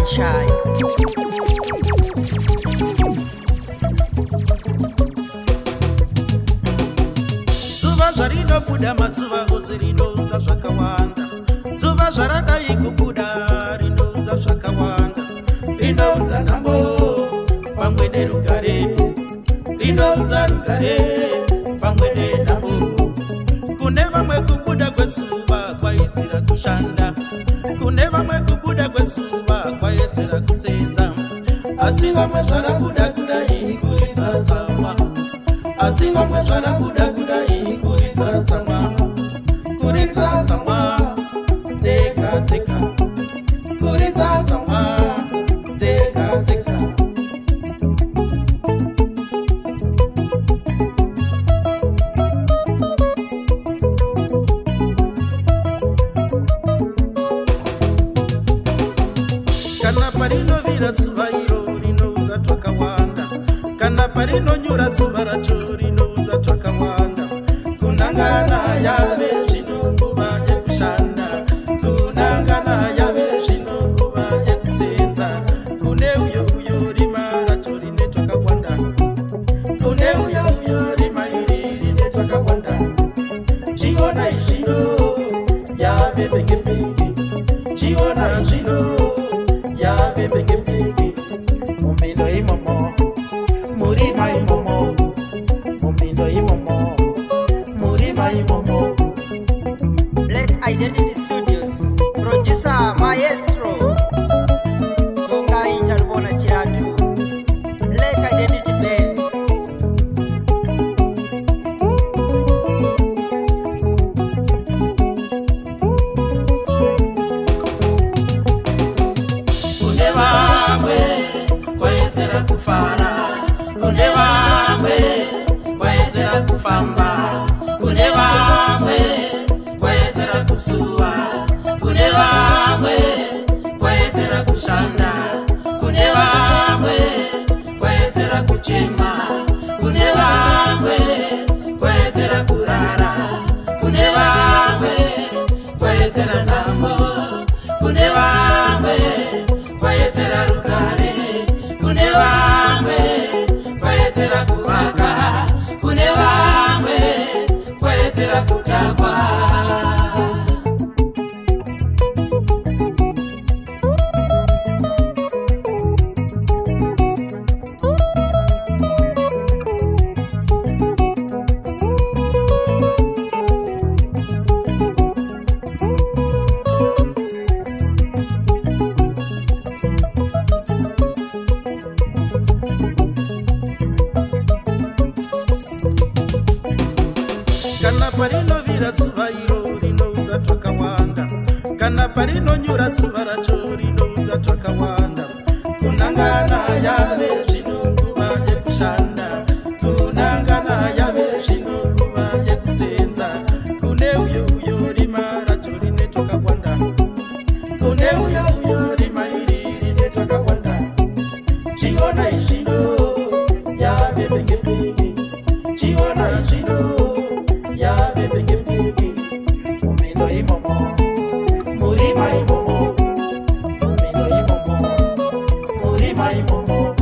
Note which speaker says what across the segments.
Speaker 1: chai.
Speaker 2: Zuva zvarinobuda mazuva ose rinoudza zvakawanda. Zuva zvaradai kubuda rinoudza zvakawanda. Rinoudza nhamo pamwe nerugare. Rinoudza rugare pamwe nenhamo. Kune vamwe kubuda kwezuva kwaedzera kushanda. Kune vamwe kubuda kwezuva kwaedzera kusenza. Asi vamwe zvarabuda kudai kuridza tsamwa. Asi vamwe zvarabuda kudai kuridza tsamwa. Kuridza tsamwa dzega dzega. Kuridza tsamwa dzega dzega. Kana parinovira zuva iro rinoudza twakawanda. Kana parinonyura zuva racho rinoudza twakawanda. Kunangana yave zvino nguva yekushanda. Kunangana yave zvino nguva yekusenza. Kune uyo rima racho rine twakawanda. Kune uyo rima iri rine twakawanda. Chiona izvino yave bengepenge. Chiona zvino yave bengepenge. Mumindo imomo murima imomo. Mumindo imomo murima imomo.
Speaker 1: Black Identity Studios, producer Maestro Tunga Itarubona Chiradu, Black Identity Bands.
Speaker 2: Kune vamwe kwaedzera kufara. Kune vamwe kwaedzera kufamba. Kune vamwe kwaedzera kusuwa. Kune vamwe kwaedzera kushanda. Kune vamwe kwaedzera kuchema. Kune vamwe kwaedzera kurara. Kune vamwe kwaedzera nhamo. Kune vamwe kwaedzera rugare. Kune vamwe kwaedzera kuvaka. Kune vamwe kwaedzera kutakwa. Kana parinovira zuva iro rinoudza twakawanda. Kana parinonyura zuva racho rinoudza twakawanda. Kunangana yave zvino nguva yekushanda. Kunangana yave zvino nguva yekusenza. Kune uyo rima racho rine twakawanda. Kune uyo rima iri rine twakawanda. Chiona izvino yave bengepenge. Chiona izvino yave bengepenge. Mumindo imomo murima imomo. Mumindo imomo murima imomo.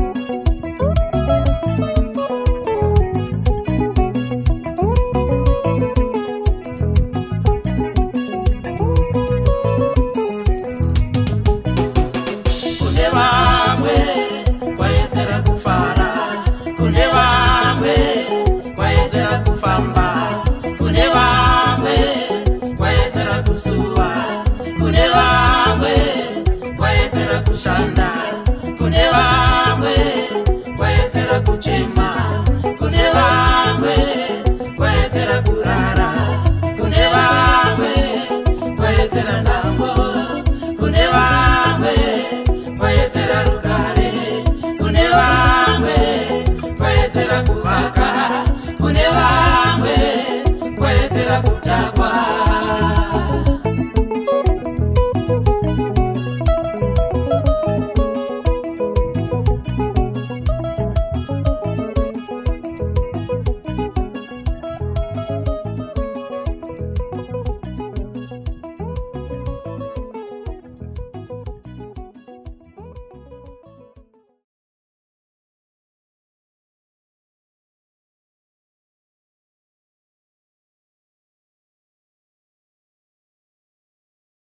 Speaker 2: Kune vamwe kwaedzera kufara. Kune vamwe kwaedzera kufamba. Kune vamwe kwaedzera kusuwa. Kune vamwe kwaedzera kushanda. Kune vamwe kwaedzera kuchema. Kune vamwe kwaedzera kurara. Kune vamwe kwaedzera nhamo. Kune vamwe kwaedzera rugare. Kune vamwe kwaedzera kuvaka. Kune vamwe kwaedzera kutakwa.